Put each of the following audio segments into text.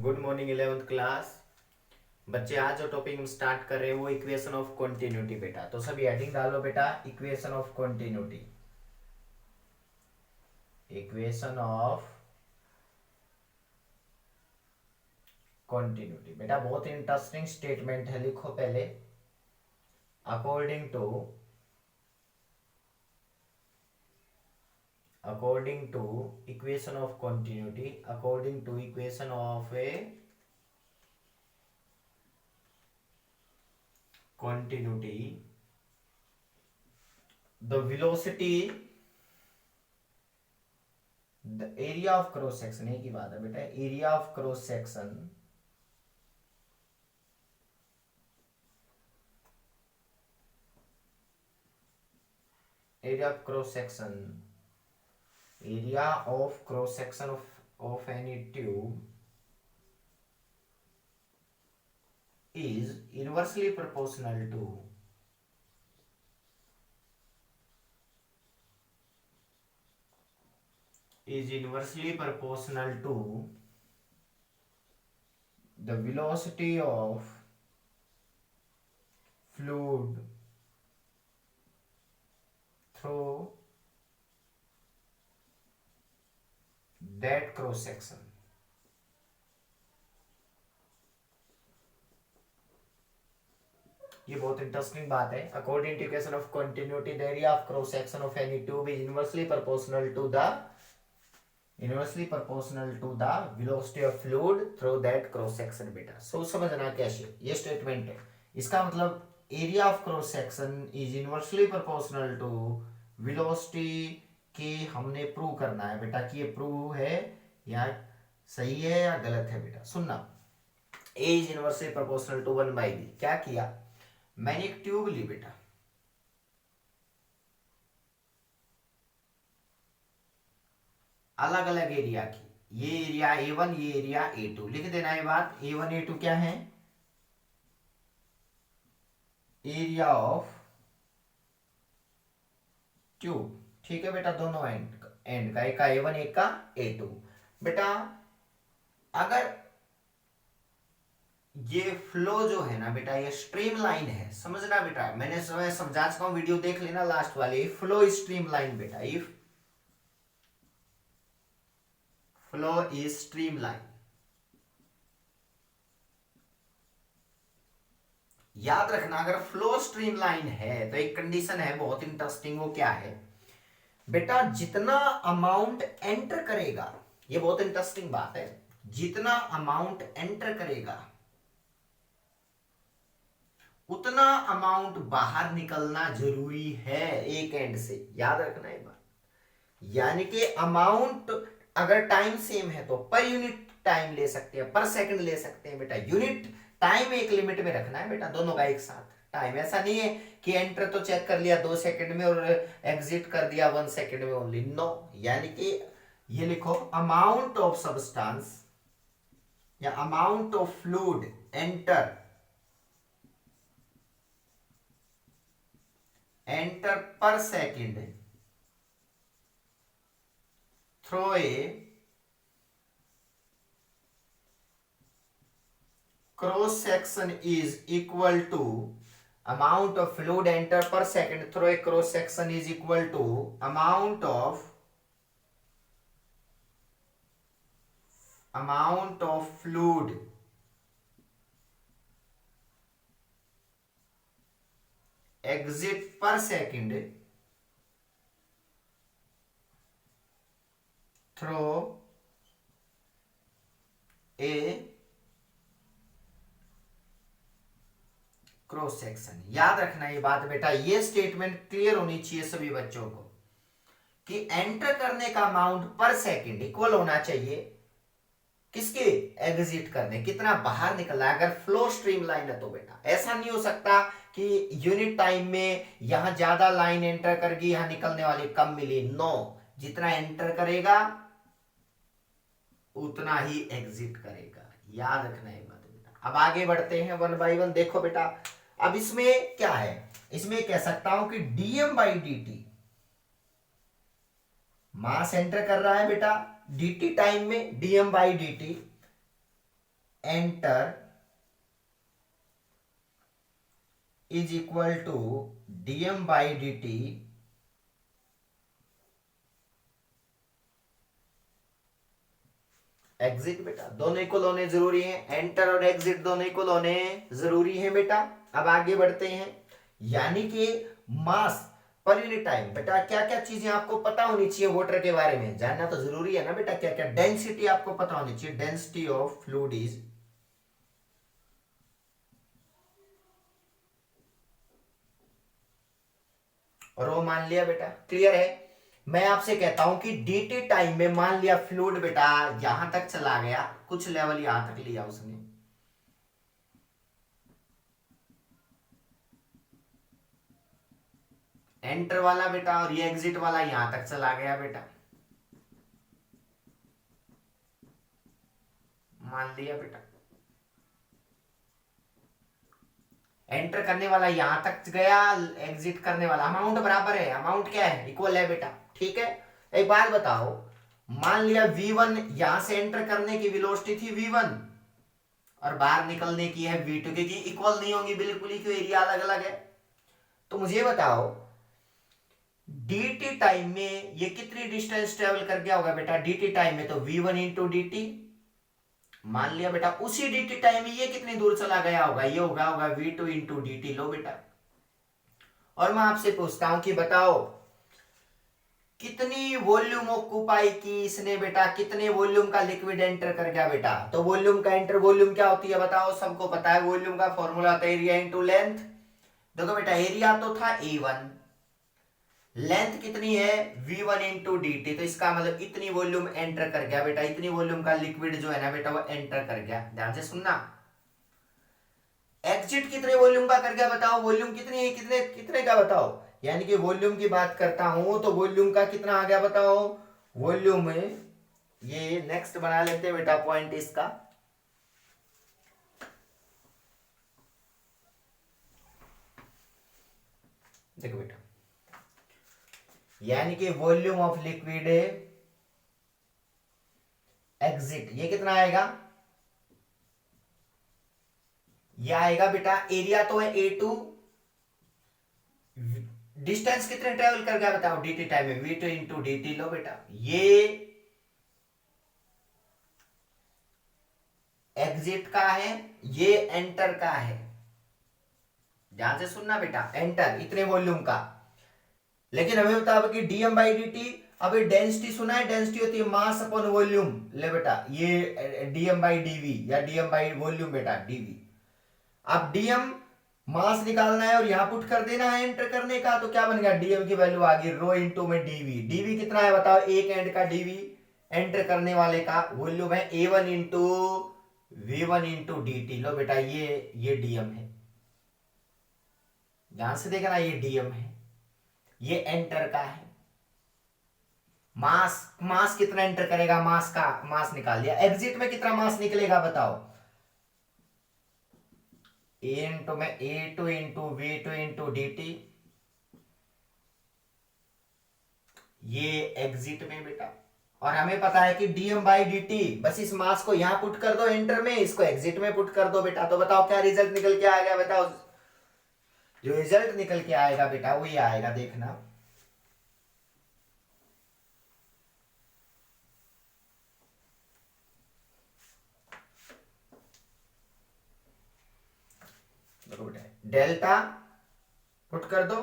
Good morning 11th class. बच्चे आज जो टॉपिक हम स्टार्ट कर रहे हैं वो इक्वेशन ऑफ कॉन्टिन्यूटी बेटा। तो सभी हेडिंग डालो बेटा, equation of continuity. Equation of continuity बेटा बहुत इंटरेस्टिंग स्टेटमेंट है, लिखो पहले। According to equation of continuity, according to equation of a continuity, the velocity, the area of cross section, एक ही बात है बेटा, area of cross section, area of cross section, area of cross section of any tube is inversely proportional to the velocity of fluid through that cross section। ये बहुत interesting बात है। According to equation of continuity, the area of cross section of any tube is inversely proportional to the velocity of fluid through that cross section बेटा। So समझना कैसे, ये statement है। इसका मतलब area of cross section is inversely proportional to velocity के हमने prove करना है बेटा कि ये प्रूव है या सही है या गलत है बेटा। सुनना, A is inversely proportional to 1/b। क्या किया, मैंने एक ट्यूब ली बेटा, अलग अलग एरिया की। ये एरिया A1, ये एरिया A2। लिख देना ये बात। A1 A2 क्या है, एरिया ऑफ ट्यूब। ठीक है बेटा, दोनों एंड का, एक का A1 एक का A2। बेटा अगर ये फ्लो जो है ना बेटा, ये स्ट्रीम लाइन है, समझना बेटा। मैंने समझा चुका हूं, वीडियो देख लेना लास्ट वाले। फ्लो स्ट्रीम लाइन बेटा, if flow is stream line, याद रखना। अगर फ्लो स्ट्रीम लाइन है तो एक कंडीशन है बहुत इंटरेस्टिंग। वो क्या है बेटा, जितना अमाउंट एंटर करेगा, ये बहुत इंटरेस्टिंग बात है, जितना अमाउंट एंटर करेगा उतना अमाउंट बाहर निकलना जरूरी है एक एंड से। याद रखना एक बात। यानी कि अमाउंट अगर टाइम सेम है तो पर यूनिट टाइम ले सकते हैं, पर सेकंड ले सकते हैं बेटा। यूनिट टाइम एक लिमिट में रखना है बेटा, दोनों का एक साथ टाइम। ऐसा नहीं है कि एंटर तो चेक कर लिया 2 सेकंड में और एग्जिट कर दिया 1 सेकंड में ओनली, नो। यानी कि ये लिखो, अमाउंट ऑफ सब्सटेंस या amount of fluid enter per second through a cross section is equal to, amount of fluid enter per second through a cross section is equal to amount of fluid exit per second through a cross section. याद रखना ये बात बेटा, ये statement clear होनी चाहिए सभी बच्चों को कि एंटर करने का अमाउंट पर सेकंड इक्वल होना चाहिए किसके, एग्जिट करने, कितना बाहर निकलना है। अगर फ्लो स्ट्रीम लाइन है तो बेटा ऐसा नहीं हो सकता कि यूनिट टाइम में यहां ज्यादा लाइन एंटर करगी, यहां निकलने वाली कम मिली। नो, जितना एंटर करेगा उतना ही एग्जिट करेगा। याद रखना ये बात बेटा। अब आगे बढ़ते हैं 1 by 1। देखो बेटा, अब इसमें क्या है, इसमें कह सकता हूं कि dm/dt, मास एंटर कर रहा है बेटा dt टाइम में, dm/dt enter is equal to dm by dt exit. बेटा दोनों इक्वल होने जरूरी है, एंटर और एग्जिट दोनों इक्वल होने जरूरी है बेटा। अब आगे बढ़ते हैं, यानी कि मास पर यूनिट टाइम। बेटा क्या क्या चीजें आपको पता होनी चाहिए वाटर के बारे में, जानना तो जरूरी है ना बेटा। क्या क्या डेंसिटी आपको पता होनी चाहिए, डेंसिटी ऑफ फ्लूइड इज रो मान लिया बेटा, क्लियर है। मैं आपसे कहता हूं कि dt टाइम में मान लिया फ्लूइड बेटा यहां तक चला गया, कुछ लेवल यहां तक लिया उसने, एंटर वाला बेटा, और ये एग्जिट वाला यहां तक चला गया बेटा, मान लिया बेटा। एंटर करने वाला यहां तक गया, एग्जिट करने वाला, अमाउंट बराबर है, अमाउंट क्या है, इक्वल है बेटा, ठीक है। एक बात बताओ, मान लिया v1 यहां से एंटर करने की वेलोसिटी थी v1 और बाहर निकलने की है v2, क्योंकि इक्वल नहीं होंगी बिल्कुल ही, क्यों एरिया अलग अलग है। तो मुझे बताओ dt टाइम में ये कितनी डिस्टेंस ट्रेवल कर गया होगा बेटा, dt टाइम में तो v1 इंटू dt, मान लिया बेटा उसी dt टाइम में ये कितनी दूर चला गया होगा, ये होगा v2 इंटू dt। लो बेटा, और मैं आपसे पूछता हूं कि बताओ कितनी वॉल्यूम ऑक्यूपाई की इसने बेटा, कितने वॉल्यूम का लिक्विड एंटर कर गया बेटा। तो वॉल्यूम का एंटर वॉल्यूम क्या होती है बताओ, सबको पता है, वॉल्यूम का फॉर्मूला होता है एरिया इंटू लेंथ। देखो बेटा एरिया तो था A1, लेंथ कितनी है v1 इंटू dt, तो इसका मतलब इतनी वॉल्यूम एंटर कर गया बेटा, इतनी वॉल्यूम का लिक्विड जो है ना बेटा वो एंटर कर गया। ध्यान से सुनना, एग्जिट कितने वॉल्यूम का कर गया बताओ, वॉल्यूम कितनी है, कितने कितने का बताओ, यानी कि वॉल्यूम की बात करता हूं तो वॉल्यूम का कितना आ गया बताओ, वॉल्यूम में ये नेक्स्ट बना लेते हैं बेटा पॉइंट इसका। देखो बेटा, यानी कि वॉल्यूम ऑफ लिक्विड एग्जिट, ये कितना आएगा, ये आएगा बेटा, एरिया तो है A2, डिस्टेंस कितने ट्रेवल कर गया बताओ dt टाइम में, v2 इंटू dt। लो बेटा ये एग्जिट का है, ये एंटर का है। ध्यान से सुनना बेटा, एंटर इतने वॉल्यूम का, लेकिन हमें बताओ कि dm बाई dt, अभी डेंसिटी सुना है, डेंसिटी होती है मास अपॉन वॉल्यूम। ले बेटा ये dm बाई dv या dm बाई वॉल्यूम बेटा dv। अब dm मास निकालना है और यहां पुट कर देना है एंटर करने का, तो क्या बन गया, dm की वैल्यू आ गई रो इंटू में dv। dv कितना है बताओ, एक एंड का dv, एंटर करने वाले का वॉल्यूम है A1 into v1 into dt। लो बेटा ये dm है, ध्यान से देखना ये dm है, ये एंटर का है। मास कितना एंटर करेगा, मास का मास निकाल लिया। एग्जिट में कितना मास निकलेगा बताओ, A2 into v2 into dt, ये एग्जिट में बेटा। और हमें पता है कि dm बाई dt, बस इस मास को यहां पुट कर दो एंटर में, इसको एग्जिट में पुट कर दो बेटा। तो बताओ क्या रिजल्ट निकल के आएगा बताओ, जो रिजल्ट निकल के आएगा बेटा वो ये आएगा, देखना। डेल्टा पुट कर दो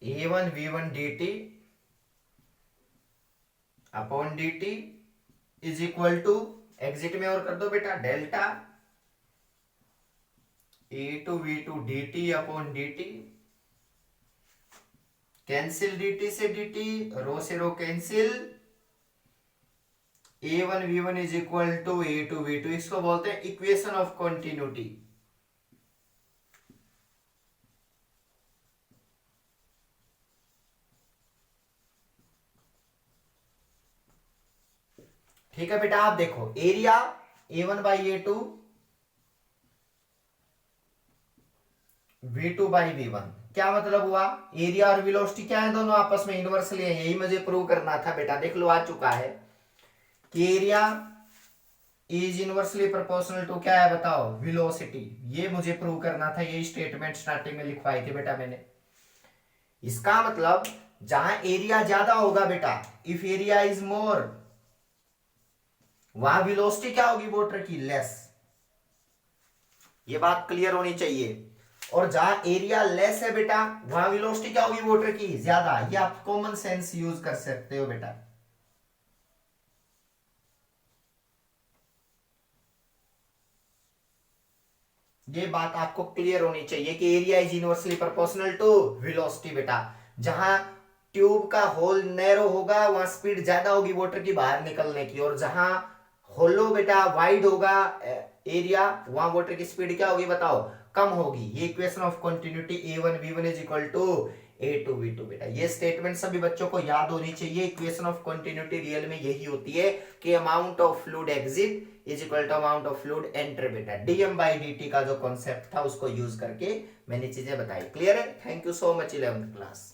A1 v1 dt upon dt is equal to, exit में और कर दो बेटा, delta A2 v2 dt upon dt, cancel dt से dt, रो से rho cancel, A1 v1 is equal to A2 v2, इसको बोलते हैं इक्वेशन ऑफ कॉन्टिन्यूटी। ठीक है बेटा, आप देखो area A1 by A2 V2 by V1, क्या मतलब हुआ, एरिया और वेलोसिटी क्या है, दोनों आपस में इनवर्सली है, यही मुझे प्रूव करना था बेटा। देख लो आ चुका है कि area is inversely proportional to क्या है बताओ, वेलोसिटी। ये मुझे प्रूव करना था, यही स्टेटमेंट स्टार्टिंग में लिखवाई थी बेटा मैंने। इसका मतलब जहां एरिया ज्यादा होगा बेटा, इफ एरिया इज मोर, वहां वेलोसिटी क्या होगी वाटर की, लेस। ये बात क्लियर होनी चाहिए। और जहां एरिया लेस है बेटा, वहां वेलोसिटी क्या होगी वाटर की, ज्यादा। ये आप कॉमन सेंस यूज कर सकते हो बेटा। ये बात आपको क्लियर होनी चाहिए कि area is inversely proportional to velocity बेटा। जहां ट्यूब का होल नैरो होगा वहां स्पीड ज्यादा होगी वाटर की बाहर निकलने की, और जहां होलो बेटा वाइड होगा एरिया, वहां वाटर की स्पीड क्या होगी बताओ, कम होगी। ये equation of continuity A1V1 is equal to A2V2 बेटा। ये स्टेटमेंट सभी बच्चों को याद होनी चाहिए। इक्वेशन ऑफ कंटिन्यूटी रियल में यही होती है कि amount of fluid exit is equal to amount of fluid enter बेटा। dm/dt का जो कॉन्सेप्ट था उसको यूज करके मैंने चीजें बताई। क्लियर है? Thank you so much 11th class.